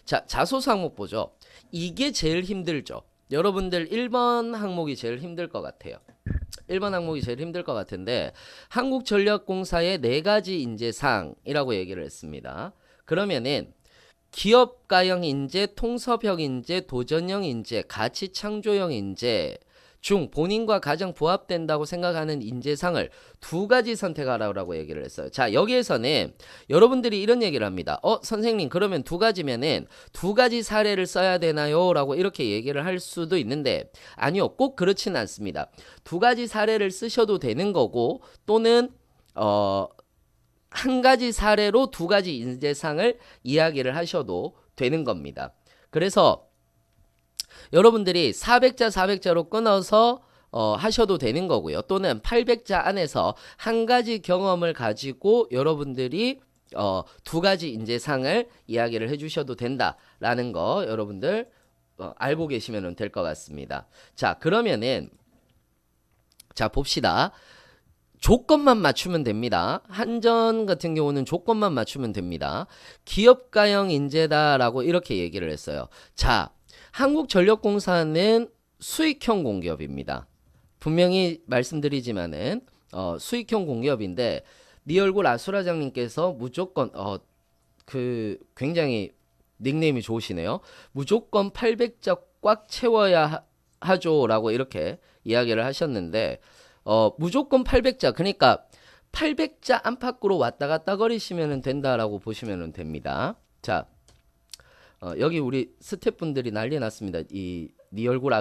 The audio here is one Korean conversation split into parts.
자, 자소서 항목 보죠. 이게 제일 힘들죠. 여러분들 1번 항목이 제일 힘들 것 같아요. 1번 항목이 제일 힘들 것 같은데 한국전력공사의 4가지 인재상이라고 얘기를 했습니다. 그러면은 기업가형 인재, 통섭형 인재, 도전형 인재, 가치창조형 인재 중 본인과 가장 부합된다고 생각하는 인재상을 2가지 선택하라고 얘기를 했어요. 자, 여기에서는 여러분들이 이런 얘기를 합니다. 선생님, 그러면 2가지면은 2가지 사례를 써야 되나요? 라고 이렇게 얘기를 할 수도 있는데 아니요, 꼭 그렇지는 않습니다. 2가지 사례를 쓰셔도 되는 거고 또는 한 가지 사례로 2가지 인재상을 이야기를 하셔도 되는 겁니다. 그래서 여러분들이 400자 끊어서 하셔도 되는 거고요. 또는 800자 안에서 한 가지 경험을 가지고 여러분들이 2가지 인재상을 이야기를 해주셔도 된다라는 거 여러분들 알고 계시면 될 것 같습니다. 자, 그러면은 자 봅시다. 조건만 맞추면 됩니다. 한전 같은 경우는 조건만 맞추면 됩니다. 기업가형 인재다라고 이렇게 얘기를 했어요. 자, 한국전력공사는 수익형 공기업입니다. 분명히 말씀드리지만은 수익형 공기업인데 네 얼굴 아수라장님께서 무조건 굉장히 닉네임이 좋으시네요. 무조건 800자 꽉 채워야 하죠라고 이렇게 이야기를 하셨는데 무조건 800자, 그러니까 800자 안팎으로 왔다 갔다 거리시면 된다라고 보시면 됩니다. 자, 여기 우리 스태프분들이 난리 났습니다. 네 얼굴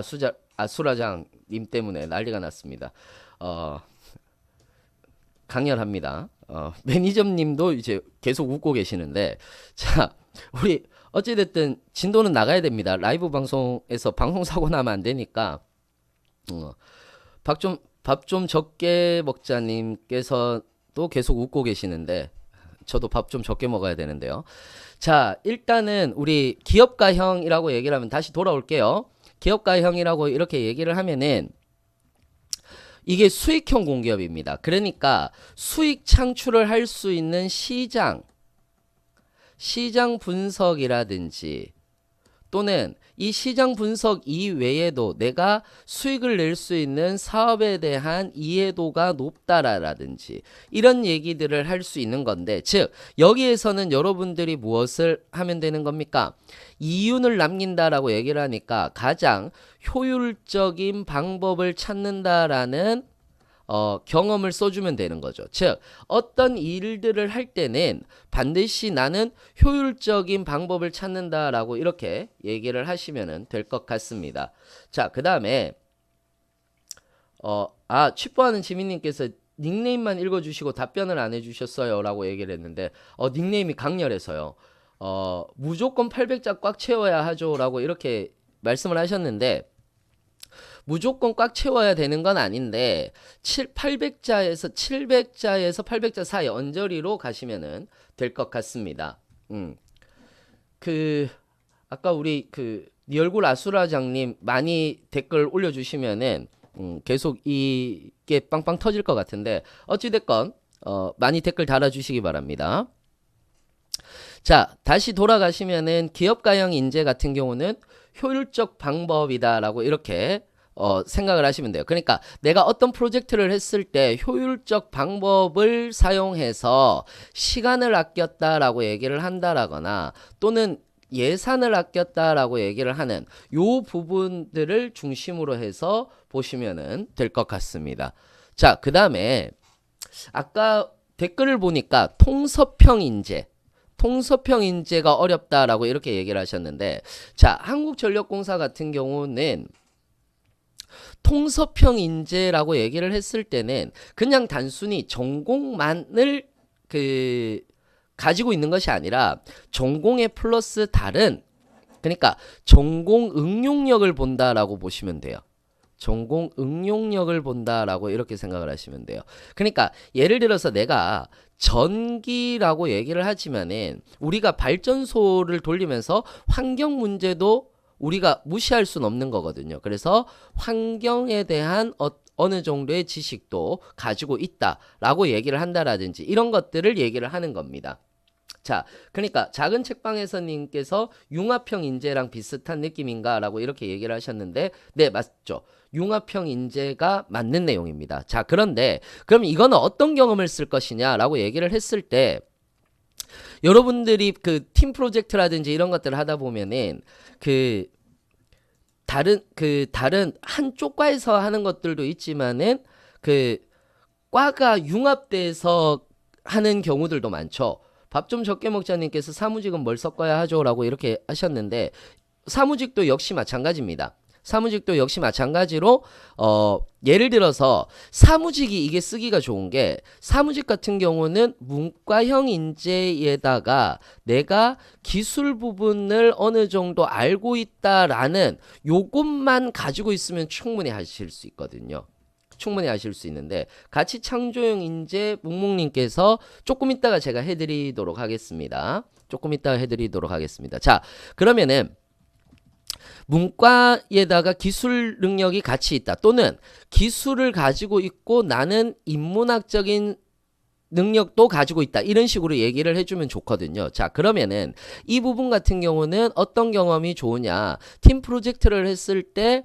아수라장님 때문에 난리가 났습니다. 강렬합니다. 매니저님도 이제 계속 웃고 계시는데, 자, 우리 어찌됐든 진도는 나가야 됩니다. 라이브 방송에서 방송사고 나면 안 되니까 밥 좀 적게 먹자님께서도 계속 웃고 계시는데 저도 밥 좀 적게 먹어야 되는데요. 자, 일단은 우리 기업가형이라고 얘기를 하면 다시 돌아올게요. 기업가형이라고 이렇게 얘기를 하면은 이게 수익형 공기업입니다. 그러니까 수익 창출을 할 수 있는 시장 분석이라든지 또는 이 시장 분석 이외에도 내가 수익을 낼 수 있는 사업에 대한 이해도가 높다라든지 이런 얘기들을 할 수 있는 건데, 즉 여기에서는 여러분들이 무엇을 하면 되는 겁니까? 이윤을 남긴다라고 얘기를 하니까 가장 효율적인 방법을 찾는다라는 경험을 써주면 되는 거죠. 즉 어떤 일들을 할 때는 반드시 나는 효율적인 방법을 찾는다라고 이렇게 얘기를 하시면 될 것 같습니다. 자, 그 다음에 취뽀하는 지민님께서 닉네임만 읽어주시고 답변을 안 해주셨어요 라고 얘기를 했는데 닉네임이 강렬해서요. 무조건 800자 꽉 채워야 하죠 라고 이렇게 말씀을 하셨는데 무조건 꽉 채워야 되는 건 아닌데 800자에서 700자에서 800자 사이 언저리로 가시면은 될 것 같습니다. 아까 우리 네 얼굴 아수라장님 많이 댓글 올려주시면은 계속 이게 빵빵 터질 것 같은데 어찌됐건 많이 댓글 달아주시기 바랍니다. 자, 다시 돌아가시면은 기업가형 인재 같은 경우는 효율적 방법이다라고 이렇게 생각을 하시면 돼요. 그러니까 내가 어떤 프로젝트를 했을 때 효율적 방법을 사용해서 시간을 아꼈다라고 얘기를 한다라거나 또는 예산을 아꼈다라고 얘기를 하는 요 부분들을 중심으로 해서 보시면 될 것 같습니다. 자, 그 다음에 아까 댓글을 보니까 통섭형 인재가 어렵다라고 이렇게 얘기를 하셨는데, 자, 한국전력공사 같은 경우는 통섭형 인재라고 얘기를 했을 때는 그냥 단순히 전공만을 가지고 있는 것이 아니라 전공에 플러스 다른, 그러니까 전공 응용력을 본다라고 보시면 돼요. 전공 응용력을 본다라고 이렇게 생각을 하시면 돼요. 그러니까 예를 들어서 내가 전기라고 얘기를 하지만은 우리가 발전소를 돌리면서 환경 문제도 우리가 무시할 수는 없는 거거든요. 그래서 환경에 대한 어느 정도의 지식도 가지고 있다라고 얘기를 한다라든지 이런 것들을 얘기를 하는 겁니다. 자, 그러니까 작은 책방에서님께서 융합형 인재랑 비슷한 느낌인가라고 이렇게 얘기를 하셨는데, 네, 맞죠. 융합형 인재가 맞는 내용입니다. 자, 그런데 그럼 이거는 어떤 경험을 쓸 것이냐라고 얘기를 했을 때, 여러분들이 그 팀 프로젝트라든지 이런 것들을 하다 보면은 그 다른 한쪽 과에서 하는 것들도 있지만은 그 과가 융합돼서 하는 경우들도 많죠. 밥 좀 적게 먹자님께서 사무직은 뭘 섞어야 하죠라고 이렇게 하셨는데, 사무직도 역시 마찬가지입니다. 사무직도 역시 마찬가지로 예를 들어서 사무직이 이게 쓰기가 좋은 게, 사무직 같은 경우는 문과형 인재에다가 내가 기술 부분을 어느 정도 알고 있다라는 요것만 가지고 있으면 충분히 하실 수 있거든요. 충분히 하실 수 있는데, 가치 창조형 인재 묵묵님께서 조금 이따가 제가 해드리도록 하겠습니다. 조금 이따가 해드리도록 하겠습니다. 자, 그러면은 문과에다가 기술 능력이 같이 있다, 또는 기술을 가지고 있고 나는 인문학적인 능력도 가지고 있다, 이런 식으로 얘기를 해주면 좋거든요. 자, 그러면은 이 부분 같은 경우는 어떤 경험이 좋으냐, 팀 프로젝트를 했을 때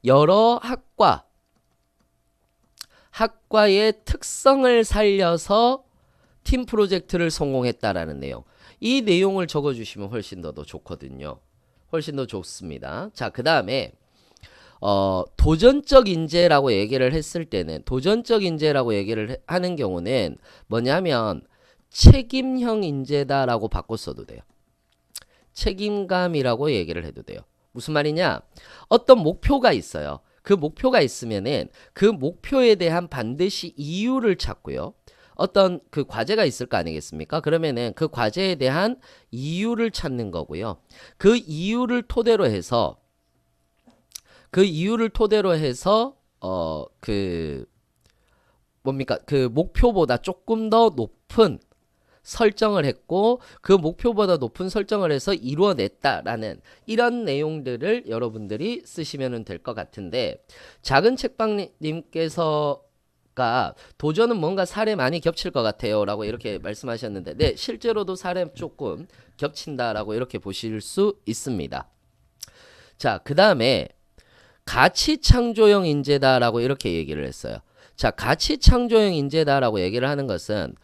여러 학과의 특성을 살려서 팀 프로젝트를 성공했다라는 내용, 이 내용을 적어주시면 훨씬 더 좋거든요. 훨씬 더 좋습니다. 자, 그 다음에 도전적 인재라고 얘기를 했을 때는, 도전적 인재라고 얘기를 하는 경우는 뭐냐면 책임형 인재다라고 바꿨어도 돼요. 책임감이라고 얘기를 해도 돼요. 무슨 말이냐, 어떤 목표가 있어요. 그 목표가 있으면은 그 목표에 대한 반드시 이유를 찾고요. 어떤 그 과제가 있을 거 아니겠습니까? 그러면은 그 과제에 대한 이유를 찾는 거고요. 그 이유를 토대로 해서 그 목표보다 조금 더 높은 설정을 했고, 그 목표보다 높은 설정을 해서 이루어냈다라는 이런 내용들을 여러분들이 쓰시면 될 것 같은데, 작은 책방님께서 도전은 뭔가 사례 많이 겹칠 것 같아요 라고 이렇게 말씀하셨는데, 네, 실제로도 사례 조금 겹친다라고 이렇게 보실 수 있습니다. 자, 그 다음에 가치창조형 인재다라고 이렇게 얘기를 했어요. 자, 가치창조형 인재다라고 얘기를 하는 것은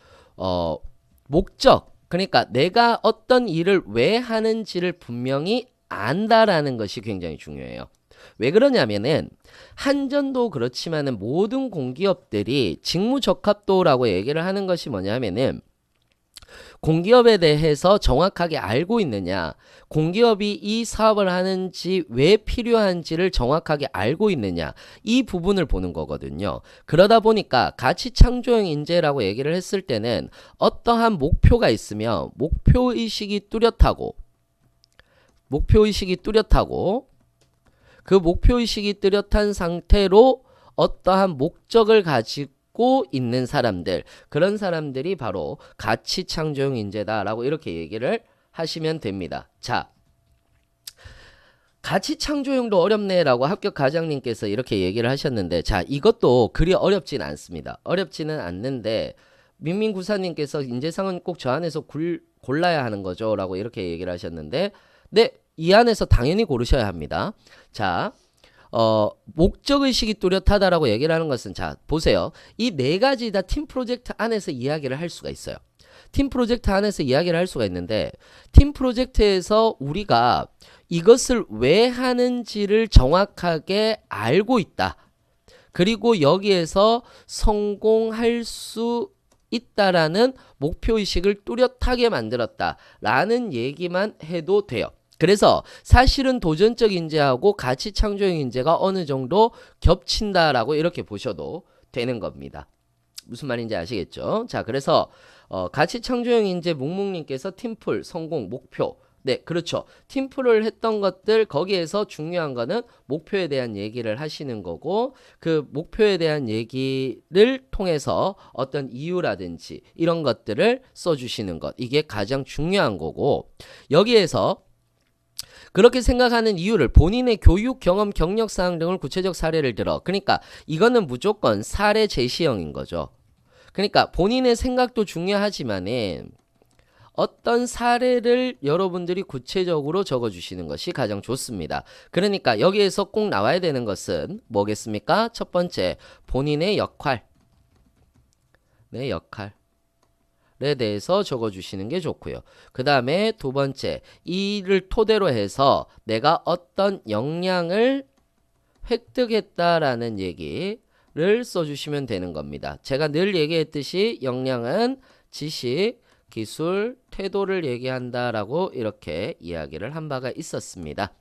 목적, 그러니까 내가 어떤 일을 왜 하는지를 분명히 안다라는 것이 굉장히 중요해요. 왜 그러냐면은 한전도 그렇지만은 모든 공기업들이 직무적합도라고 얘기를 하는 것이 뭐냐면은, 공기업에 대해서 정확하게 알고 있느냐, 공기업이 이 사업을 하는지 왜 필요한지를 정확하게 알고 있느냐, 이 부분을 보는 거거든요. 그러다 보니까 가치창조형 인재라고 얘기를 했을 때는 어떠한 목표가 있으면 목표의식이 뚜렷하고 그 목표의식이 뚜렷한 상태로 어떠한 목적을 가지고 있는 사람들, 그런 사람들이 바로 가치창조형 인재다라고 이렇게 얘기를 하시면 됩니다. 자, 가치창조형도 어렵네라고 합격 과장님께서 이렇게 얘기를 하셨는데, 자, 이것도 그리 어렵지는 않습니다. 어렵지는 않는데, 민민구사님께서 인재상은 꼭 저 안에서 골라야 하는 거죠 라고 이렇게 얘기를 하셨는데, 네, 이 안에서 당연히 고르셔야 합니다. 자, 목적의식이 뚜렷하다라고 얘기를 하는 것은, 자, 보세요. 이 네 가지 다 팀 프로젝트 안에서 이야기를 할 수가 있어요. 팀 프로젝트 안에서 이야기를 할 수가 있는데, 팀 프로젝트에서 우리가 이것을 왜 하는지를 정확하게 알고 있다, 그리고 여기에서 성공할 수 있다라는 목표의식을 뚜렷하게 만들었다라는 얘기만 해도 돼요. 그래서 사실은 도전적 인재하고 가치창조형 인재가 어느 정도 겹친다라고 이렇게 보셔도 되는 겁니다. 무슨 말인지 아시겠죠? 자, 그래서 가치창조형 인재 묵묵님께서 팀플, 성공, 목표, 네, 그렇죠. 팀플을 했던 것들, 거기에서 중요한 거는 목표에 대한 얘기를 하시는 거고, 그 목표에 대한 얘기를 통해서 어떤 이유라든지 이런 것들을 써주시는 것, 이게 가장 중요한 거고, 여기에서 그렇게 생각하는 이유를 본인의 교육, 경험, 경력사항 등을 구체적 사례를 들어. 그러니까 이거는 무조건 사례 제시형인 거죠. 그러니까 본인의 생각도 중요하지만은 어떤 사례를 여러분들이 구체적으로 적어주시는 것이 가장 좋습니다. 그러니까 여기에서 꼭 나와야 되는 것은 뭐겠습니까? 첫 번째, 본인의 역할, 내 역할에 대해서 적어주시는 게 좋고요. 그 다음에 두 번째, 이를 토대로 해서 내가 어떤 역량을 획득했다라는 얘기를 써주시면 되는 겁니다. 제가 늘 얘기했듯이 역량은 지식, 기술, 태도를 얘기한다라고 이렇게 이야기를 한 바가 있었습니다.